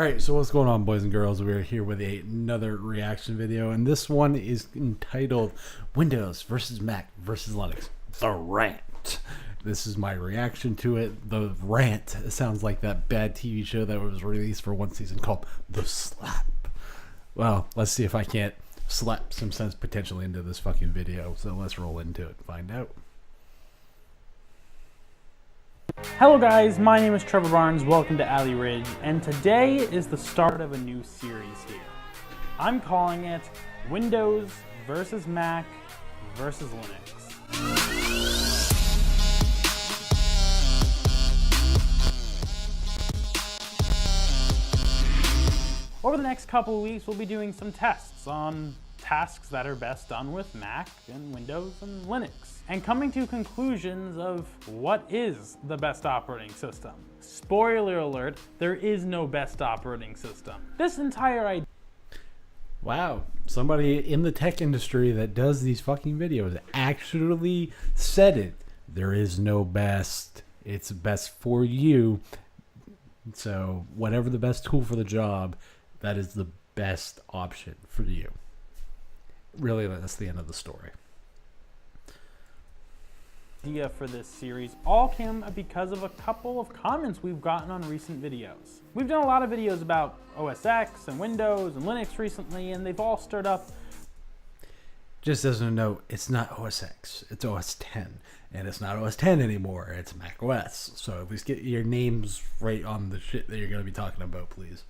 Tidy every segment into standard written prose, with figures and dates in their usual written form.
Alright, so what's going on, boys and girls? We're here with another reaction video, and this one is entitled Windows versus Mac versus Linux, The Rant. This is my reaction to it. The Rant sounds like that bad TV show that was released for one season called The Slap. Well, let's see if I can't slap some sense potentially into this fucking video, so let's roll into it and find out. Hello guys, my name is Trevor Barnes, welcome to Alley Ridge, and today is the start of a new series here. I'm calling it Windows versus Mac versus Linux. Over the next couple of weeks, we'll be doing some tests on tasks that are best done with Mac and Windows and Linux, and coming to conclusions of what is the best operating system. Spoiler alert, there is no best operating system. This entire idea... Wow, somebody in the tech industry that does these fucking videos actually said it. There is no best. It's best for you. So whatever the best tool for the job, that is the best option for you. Really, that's the end of the story. Idea for this series all came because of a couple of comments we've gotten on recent videos. We've done a lot of videos about OS X and Windows and Linux recently, and they've all stirred up. Just as a note, it's not OS X, it's OS X, and it's not OS X anymore, it's Mac OS. So at least get your names right on the shit that you're going to be talking about, please.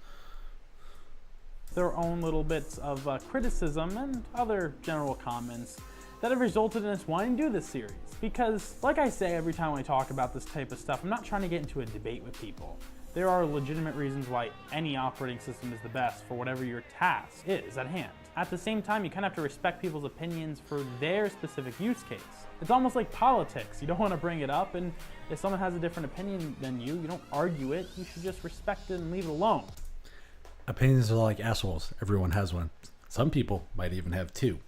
Their own little bits of criticism and other general comments that have resulted in us wanting to do this series. Because, like I say every time I talk about this type of stuff, I'm not trying to get into a debate with people. There are legitimate reasons why any operating system is the best for whatever your task is at hand. At the same time, you kind of have to respect people's opinions for their specific use case. It's almost like politics. You don't want to bring it up, and if someone has a different opinion than you don't argue it. You should just respect it and leave it alone. Opinions are like assholes. Everyone has one. Some people might even have two.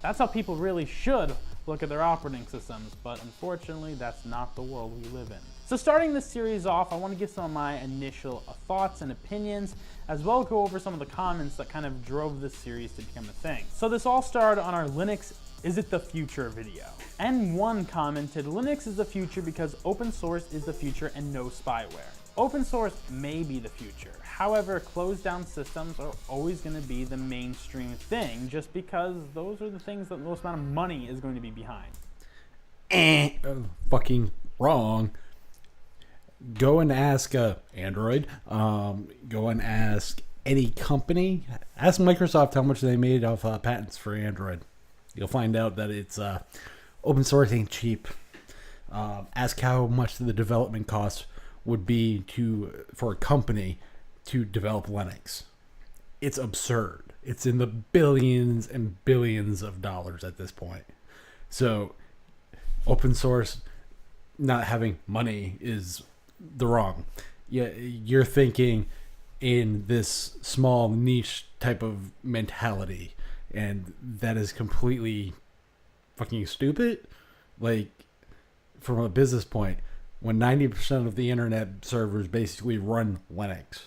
That's how people really should look at their operating systems, but unfortunately that's not the world we live in. So starting this series off, I want to give some of my initial thoughts and opinions, as well as go over some of the comments that kind of drove this series to become a thing. So this all started on our Linux Is It the Future video. And one commented, Linux is the future because open source is the future and no spyware. Open source may be the future. However, closed down systems are always going to be the mainstream thing, just because those are the things that the most amount of money is going to be behind. Fucking wrong. Go and ask Android. Go and ask any company. Ask Microsoft how much they made off patents for Android. You'll find out that it's open source ain't cheap. Ask how much the development costs would be for a company to develop Linux. It's absurd. It's in the billions and billions of dollars at this point. So open source not having money is the wrong. Yeah, you're thinking in this small niche type of mentality, and that is completely fucking stupid. Like, from a business point, when 90% of the internet servers basically run Linux,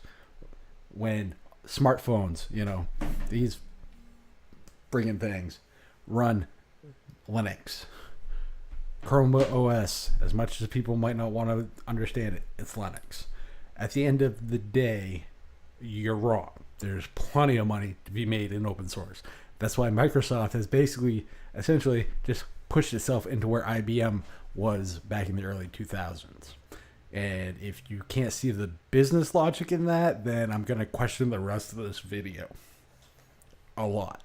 when smartphones, these friggin' things run Linux, Chrome OS, as much as people might not want to understand it, it's Linux. At the end of the day, you're wrong. There's plenty of money to be made in open source. That's why Microsoft has essentially just pushed itself into where IBM was back in the early 2000s. And if you can't see the business logic in that, then I'm going to question the rest of this video a lot.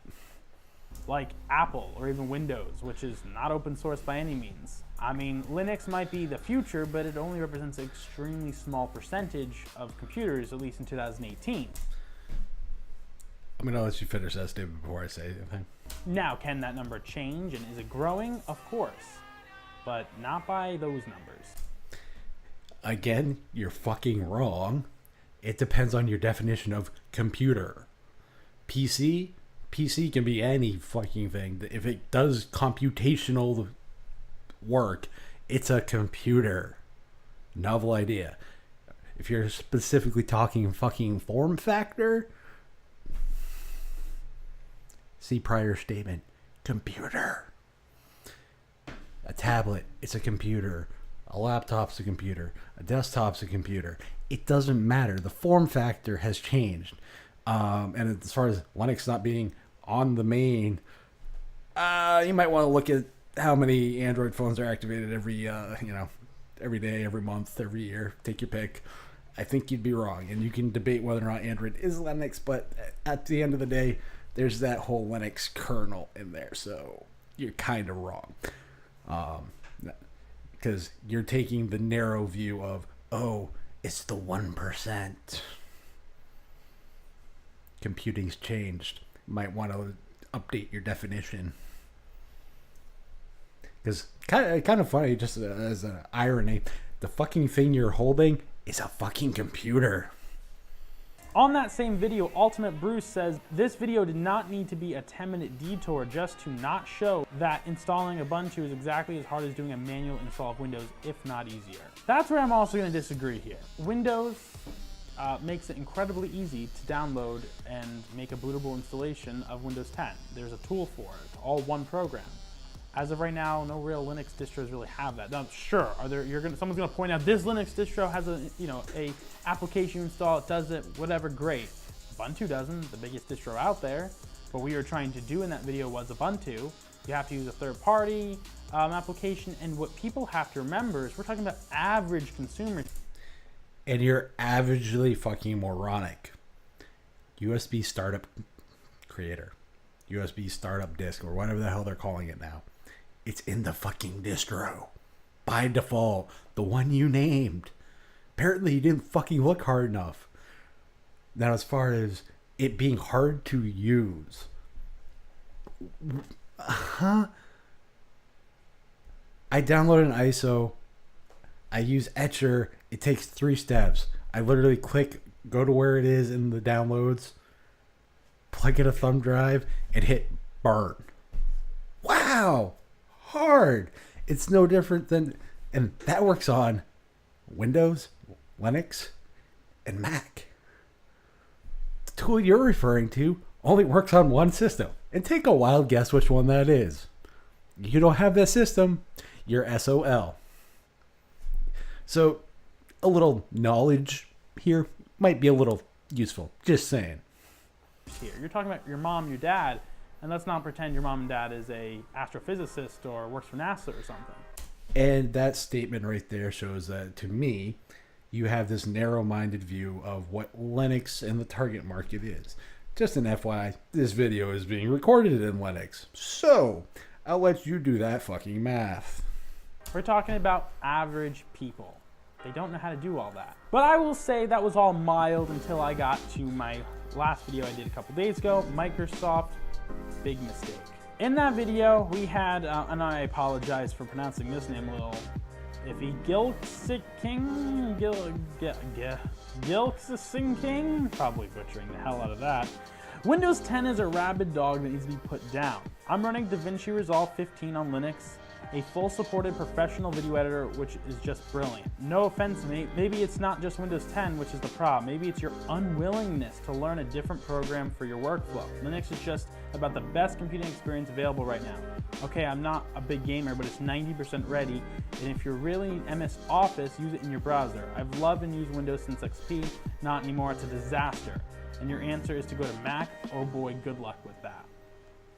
Like Apple or even Windows, which is not open source by any means. I mean, Linux might be the future, but it only represents an extremely small percentage of computers, at least in 2018. I'm going to let you finish that statement before I say anything. Now, can that number change, and is it growing? Of course, but not by those numbers. Again, you're fucking wrong. It depends on your definition of computer. PC can be any fucking thing. If it does computational work, it's a computer. Novel idea. if you're specifically talking fucking form factor, see prior statement. Computer. A tablet, it's a computer. A laptop's a computer. A desktop's a computer. It doesn't matter. The form factor has changed. And as far as Linux not being on the main, you might want to look at how many Android phones are activated every day, every month, every year. Take your pick. I think you'd be wrong. And you can debate whether or not Android is Linux, but at the end of the day, there's that whole Linux kernel in there. So you're kind of wrong. Because you're taking the narrow view of, oh, it's the 1%. Computing's changed. You might want to update your definition. Because kind of funny, just as an irony, the fucking thing you're holding is a fucking computer. On that same video, Ultimate Bruce says, this video did not need to be a 10-minute detour just to not show that installing Ubuntu is exactly as hard as doing a manual install of Windows, if not easier. That's where I'm also going to disagree here. Windows makes it incredibly easy to download and make a bootable installation of Windows 10. There's a tool for it, all one program. As of right now, no real Linux distros really have that. Now, sure, someone's gonna point out this Linux distro has a application you install, it does it, whatever, great. Ubuntu doesn't, the biggest distro out there. What we were trying to do in that video was Ubuntu. You have to use a third-party application, and what people have to remember is we're talking about average consumers. And you're averagely fucking moronic. USB startup creator, USB startup disk, or whatever the hell they're calling it now. It's in the fucking distro. By default. The one you named. Apparently you didn't fucking look hard enough. Now as far as it being hard to use. I download an ISO. I use Etcher. It takes 3 steps. I literally click, go to where it is in the downloads, plug in a thumb drive, and hit burn. Wow! Hard. It's no different than, and that works on Windows, Linux, and Mac. The tool you're referring to only works on one system. And take a wild guess which one that is. You don't have that system, you're SOL. So a little knowledge here might be a little useful. Just saying. Here, you're talking about your mom, your dad, and let's not pretend your mom and dad is a astrophysicist or works for NASA or something. And that statement right there shows that, to me, you have this narrow-minded view of what Linux and the target market is. Just an FYI, this video is being recorded in Linux. So, I'll let you do that fucking math. We're talking about average people. They don't know how to do all that. But I will say that was all mild until I got to my last video I did a couple days ago, Microsoft, big mistake. In that video, we had, and I apologize for pronouncing this name a little iffy, Gilksing, probably butchering the hell out of that. Windows 10 is a rabid dog that needs to be put down. I'm running DaVinci Resolve 15 on Linux, a full supported professional video editor, which is just brilliant. No offense, mate, maybe it's not just Windows 10, which is the problem. Maybe it's your unwillingness to learn a different program for your workflow. Linux is just about the best computing experience available right now. Okay, I'm not a big gamer, but it's 90% ready, and if you're really in MS Office, use it in your browser. I've loved and used Windows since XP, not anymore, it's a disaster. And your answer is to go to Mac? Oh boy, good luck with that.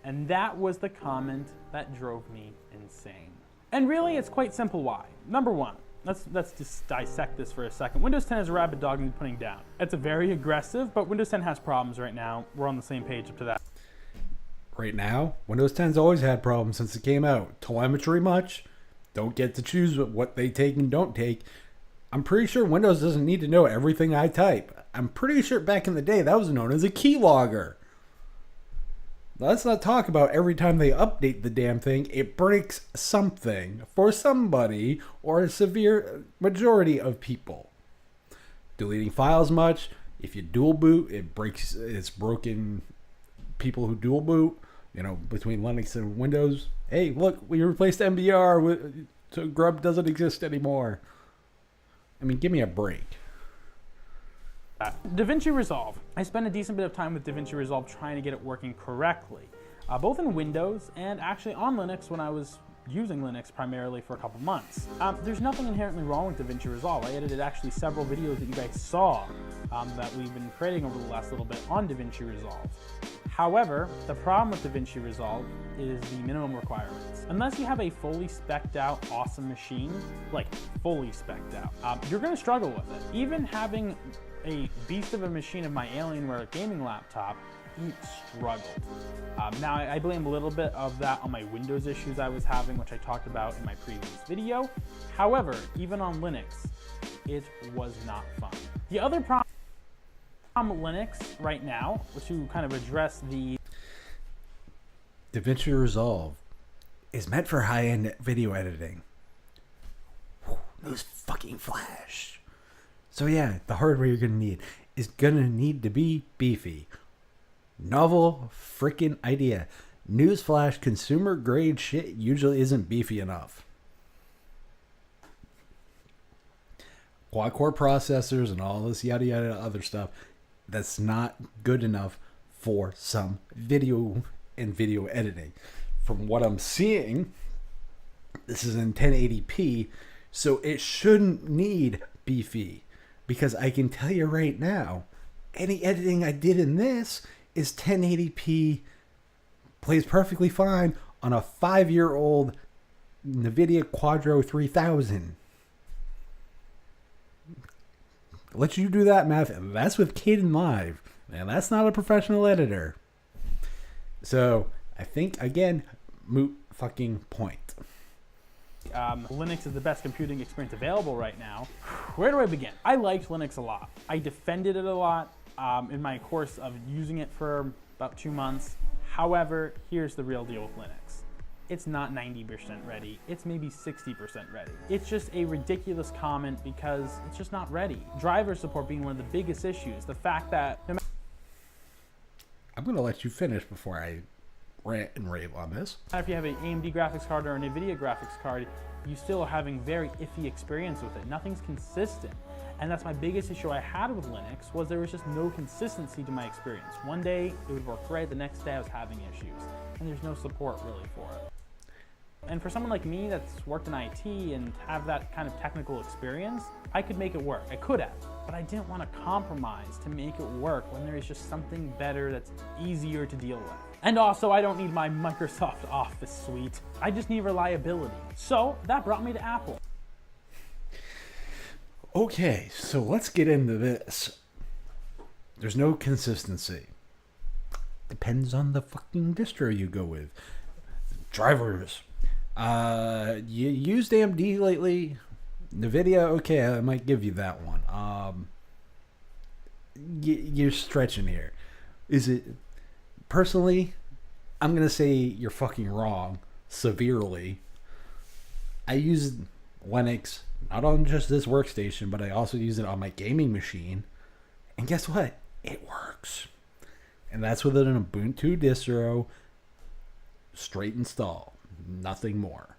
And that was the comment that drove me insane. And really, it's quite simple why. Number one, let's just dissect this for a second. Windows 10 is a rabid dog and putting down. It's a very aggressive, but Windows 10 has problems right now. We're on the same page up to that. Right now, Windows 10's always had problems since it came out. Telemetry much. Don't get to choose what they take and don't take. I'm pretty sure Windows doesn't need to know everything I type. I'm pretty sure back in the day that was known as a keylogger. Let's not talk about every time they update the damn thing, it breaks something for somebody or a severe majority of people. Deleting files much. If you dual boot, it's broken people who dual boot, between Linux and Windows. Hey, look, we replaced MBR, so Grub doesn't exist anymore. I mean, give me a break. DaVinci Resolve. I spent a decent bit of time with DaVinci Resolve trying to get it working correctly, both in Windows and actually on Linux when I was using Linux primarily for a couple months. There's nothing inherently wrong with DaVinci Resolve. I edited actually several videos that you guys saw that we've been creating over the last little bit on DaVinci Resolve. However, the problem with DaVinci Resolve is the minimum requirements. Unless you have a fully spec'd out awesome machine, like fully spec'd out, you're gonna struggle with it. Even having a beast of a machine of my Alienware gaming laptop, it struggled. Now, I blame a little bit of that on my Windows issues I was having, which I talked about in my previous video. However, even on Linux, it was not fun. The other problem with Linux right now, to kind of address the DaVinci Resolve is meant for high-end video editing. Those fucking flash. So yeah, the hardware you're gonna need is gonna need to be beefy. Novel freaking idea. Newsflash, consumer grade shit usually isn't beefy enough. Quad-core processors and all this yada yada other stuff, that's not good enough for some video and video editing. From what I'm seeing, this is in 1080p, so it shouldn't need beefy. Because I can tell you right now, any editing I did in this is 1080p, plays perfectly fine on a 5-year-old NVIDIA Quadro 3000. Let you do that math. That's with Kden Live. And that's not a professional editor. So, I think, again, moot fucking point. Linux is the best computing experience available right now. Where do I begin? I liked Linux a lot. I defended it a lot in my course of using it for about 2 months. However, here's the real deal with Linux. It's not 90% ready. It's maybe 60% ready. It's just a ridiculous comment because it's just not ready. Driver support being one of the biggest issues. The fact that I'm going to let you finish before I rant and rave on this. if you have an AMD graphics card or an NVIDIA graphics card, you still are having very iffy experience with it. Nothing's consistent. And that's my biggest issue I had with Linux, was there was just no consistency to my experience. One day it would work great, the next day I was having issues. And there's no support really for it. And for someone like me that's worked in IT and have that kind of technical experience, I could make it work. I could have, but I didn't want to compromise to make it work when there is just something better that's easier to deal with. And also, I don't need my Microsoft Office suite. I just need reliability. So that brought me to Apple. Okay, so let's get into this. There's no consistency. Depends on the fucking distro you go with. Drivers. You used AMD lately? NVIDIA, okay, I might give you that one. You're stretching here. Is it... Personally, I'm going to say you're fucking wrong. Severely. I use Linux, not on just this workstation, but I also use it on my gaming machine. And guess what? It works. And that's with an Ubuntu distro. Straight install. Nothing more.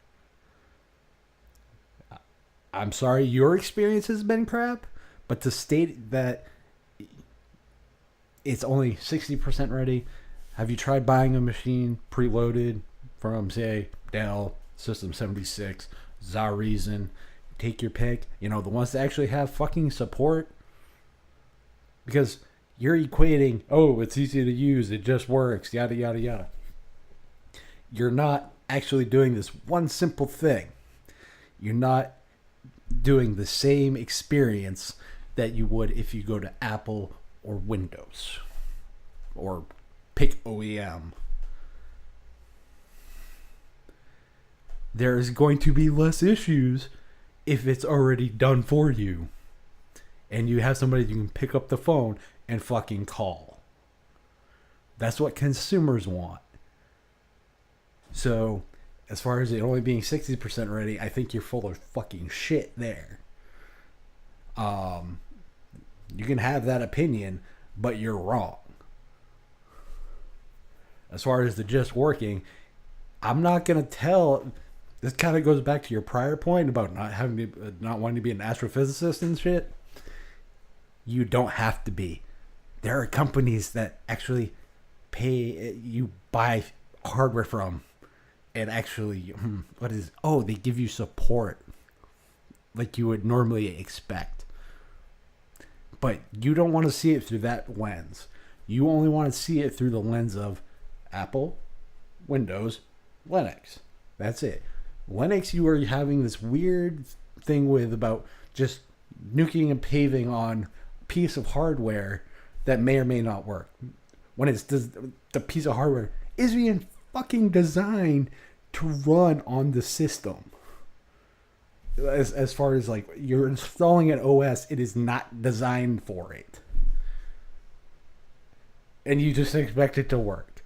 I'm sorry your experience has been crap, but to state that it's only 60% ready, have you tried buying a machine preloaded from, say, Dell, System 76, Zareason, take your pick, you know, the ones that actually have fucking support? Because you're equating, oh, it's easy to use, it just works, yada, yada, yada. You're not actually doing this one simple thing. You're not doing the same experience that you would if you go to Apple or Windows or pick OEM. There is going to be less issues if it's already done for you and you have somebody you can pick up the phone and fucking call. That's what consumers want. So, as far as it only being 60% ready, I think you're full of fucking shit there. You can have that opinion, but you're wrong. As far as the just working, I'm not gonna tell. This kind of goes back to your prior point about not wanting to be an astrophysicist and shit. You don't have to be. There are companies that actually pay you buy hardware from, and actually, they give you support like you would normally expect. But you don't want to see it through that lens. You only want to see it through the lens of Apple, Windows, Linux. That's it. Linux, you are having this weird thing with about just nuking and paving on a piece of hardware that may or may not work. When it's the piece of hardware is being fucking designed to run on the system. As far as like you're installing an OS, it is not designed for it. And you just expect it to work.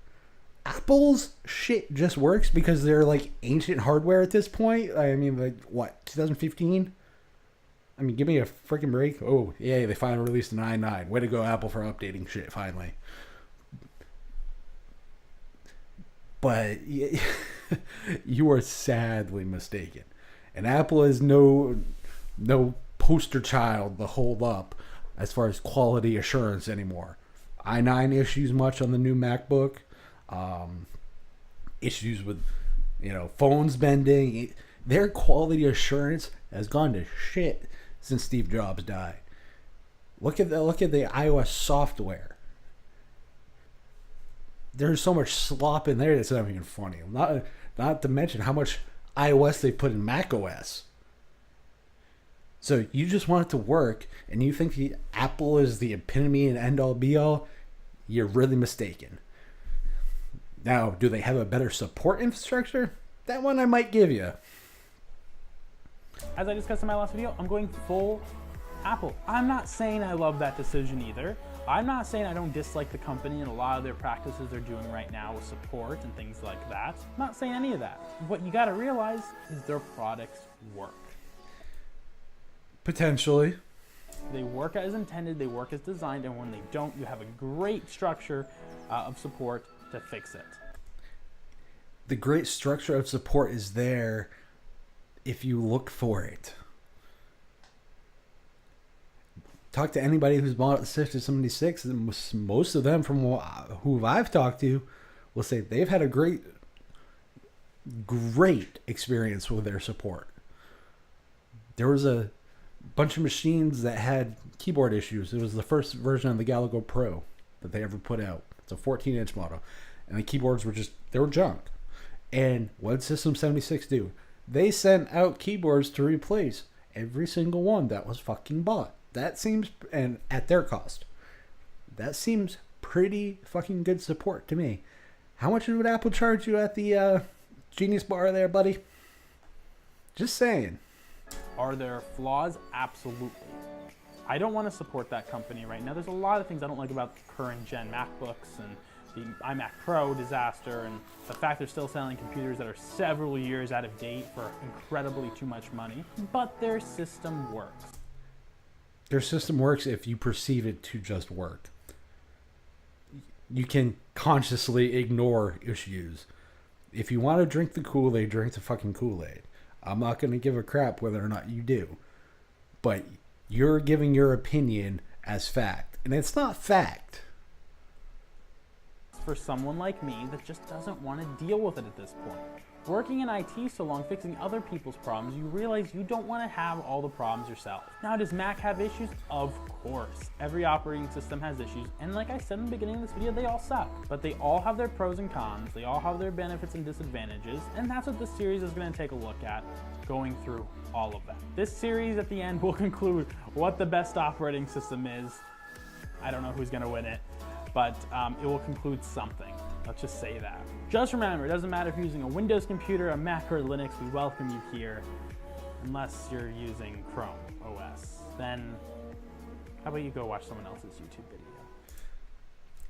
Apple's shit just works because they're like ancient hardware at this point. I mean, like, what, 2015? I mean, give me a freaking break. Oh, yeah, they finally released the 9.9. Way to go, Apple, for updating shit, finally. But you are sadly mistaken. And Apple is no poster child to hold up as far as quality assurance anymore. i9 issues much on the new MacBook. Issues with, phones bending. Their quality assurance has gone to shit since Steve Jobs died. Look at the iOS software. There's so much slop in there that's not even funny. Not to mention how much iOS they put in macOS. So you just want it to work, and you think the Apple is the epitome and end all be all? You're really mistaken. Now, do they have a better support infrastructure? That one I might give you. As I discussed in my last video, I'm going full Apple. I'm not saying I love that decision either. I'm not saying I don't dislike the company and a lot of their practices they're doing right now with support and things like that. I'm not saying any of that. What you gotta realize is their products work. Potentially. They work as intended, they work as designed, and when they don't, you have a great structure of support to fix it. The great structure of support is there if you look for it. Talk to anybody who's bought a System 76, and most of them from who I've talked to will say they've had a great experience with their support. There was a bunch of machines that had keyboard issues. It was the first version of the Galago Pro that they ever put out. It's a 14-inch model. And the keyboards were junk. And what did System 76 do? They sent out keyboards to replace every single one that was fucking bought. That seems, and at their cost, that seems pretty fucking good support to me. How much would Apple charge you at the Genius Bar there, buddy? Just saying. Are there flaws? Absolutely. I don't want to support that company right now. There's a lot of things I don't like about the current gen MacBooks and the iMac Pro disaster, and the fact they're still selling computers that are several years out of date for incredibly too much money. But their system works. Their system works if you perceive it to just work. You can consciously ignore issues. If you want to drink the Kool-Aid, drink the fucking Kool-Aid. I'm not going to give a crap whether or not you do. But you're giving your opinion as fact. And it's not fact. For someone like me that just doesn't want to deal with it at this point. Working in IT so long, fixing other people's problems, you realize you don't want to have all the problems yourself. Now, does Mac have issues? Of course. Every operating system has issues, and like I said in the beginning of this video, they all suck. But they all have their pros and cons, they all have their benefits and disadvantages, and that's what this series is going to take a look at, going through all of them. This series at the end will conclude what the best operating system is. I don't know who's going to win it, but it will conclude something. Let's just say that. Just remember, it doesn't matter if you're using a Windows computer, a Mac, or Linux, we welcome you here. Unless you're using Chrome OS. Then, how about you go watch someone else's YouTube video?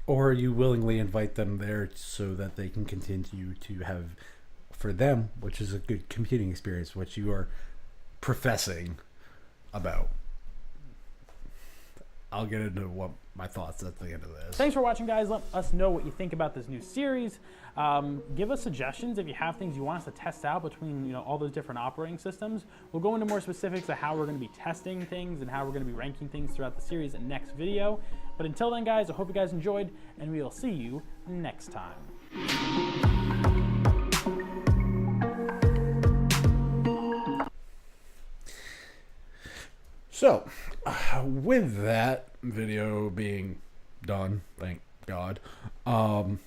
Or you willingly invite them there so that they can continue to have, for them, which is a good computing experience, what you are professing about. I'll get into what my thoughts at the end of this. Thanks for watching, guys. Let us know what you think about this new series. Give us suggestions if you have things you want us to test out between all those different operating systems. We'll go into more specifics of how we're going to be testing things and how we're going to be ranking things throughout the series in next video. But until then, guys, I hope you guys enjoyed, and we will see you next time. So, with that video being done, thank God, long,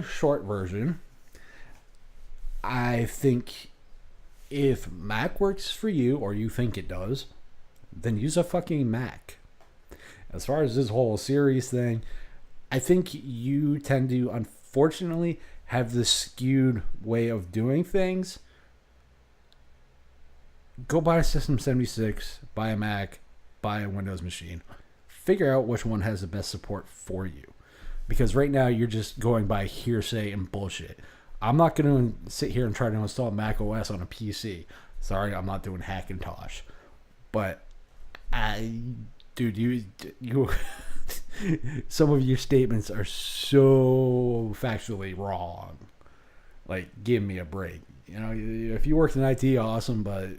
short version, I think if Mac works for you, or you think it does, then use a fucking Mac. As far as this whole series thing, I think you tend to, unfortunately, have this skewed way of doing things. Go buy a System 76, buy a Mac, buy a Windows machine. Figure out which one has the best support for you. Because right now you're just going by hearsay and bullshit. I'm not going to sit here and try to install Mac OS on a PC. Sorry, I'm not doing Hackintosh. But, dude, you some of your statements are so factually wrong. Like, give me a break. If you worked in IT, awesome, but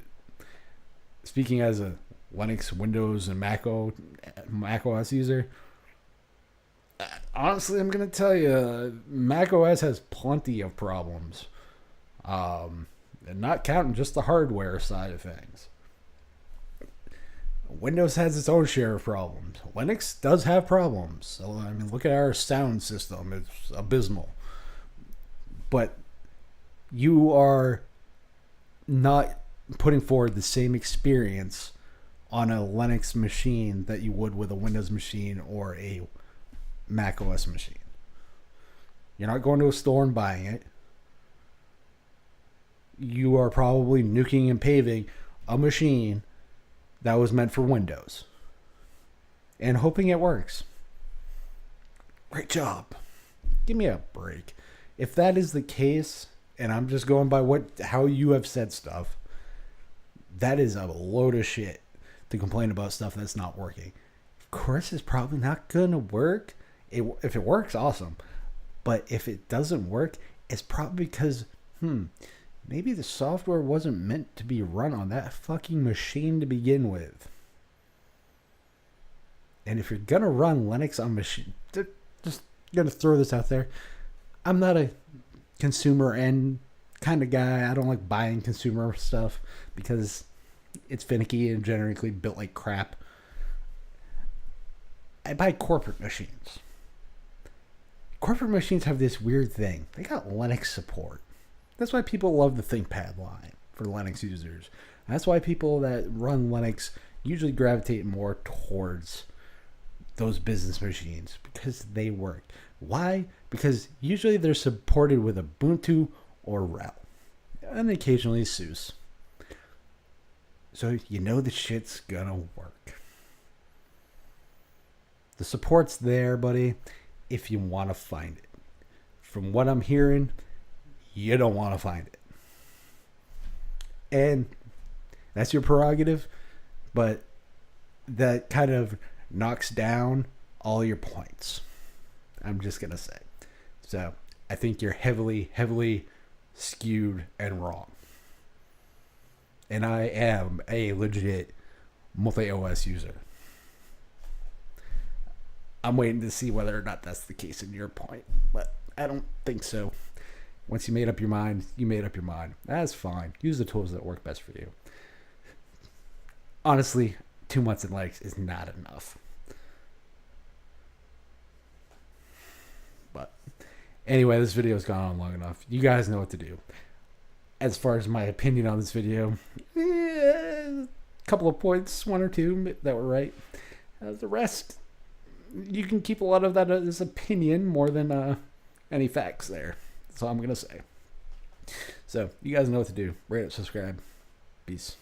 speaking as a Linux, Windows, and Mac OS user, honestly, I'm going to tell you, Mac OS has plenty of problems. And not counting just the hardware side of things. Windows has its own share of problems. Linux does have problems. So, look at our sound system. It's abysmal. But you are not putting forward the same experience on a Linux machine that you would with a Windows machine or a Mac OS machine. You're not going to a store and buying it. You are probably nuking and paving a machine that was meant for Windows and hoping it works. Great job. Give me a break. If that is the case, and I'm just going by how you have said stuff, that is a load of shit to complain about stuff that's not working. Of course, it's probably not going to work. If it works, awesome. But if it doesn't work, it's probably because, maybe the software wasn't meant to be run on that fucking machine to begin with. And if you're going to run Linux on machine, just going to throw this out there. I'm not a consumer end kind of guy. I don't like buying consumer stuff because it's finicky and generally built like crap. I buy corporate machines. Corporate machines have this weird thing. They got Linux support. That's why people love the ThinkPad line for Linux users. That's why people that run Linux usually gravitate more towards those business machines because they work. Why? Because usually they're supported with Ubuntu or RHEL, and occasionally SUSE. So the shit's gonna work. The support's there, buddy, if you want to find it. From what I'm hearing, you don't want to find it. And that's your prerogative, but that kind of knocks down all your points. I'm just going to say. So I think you're heavily, heavily skewed and wrong. And I am a legit multi-OS user. I'm waiting to see whether or not that's the case in your point, but I don't think so. Once you made up your mind, you made up your mind. That's fine. Use the tools that work best for you. Honestly, 2 months in Linux is not enough. But anyway, this video has gone on long enough. You guys know what to do. As far as my opinion on this video, a couple of points, 1 or 2 that were right. The rest, you can keep a lot of that as opinion more than any facts there. That's all I'm going to say. So, you guys know what to do. Rate it, subscribe. Peace.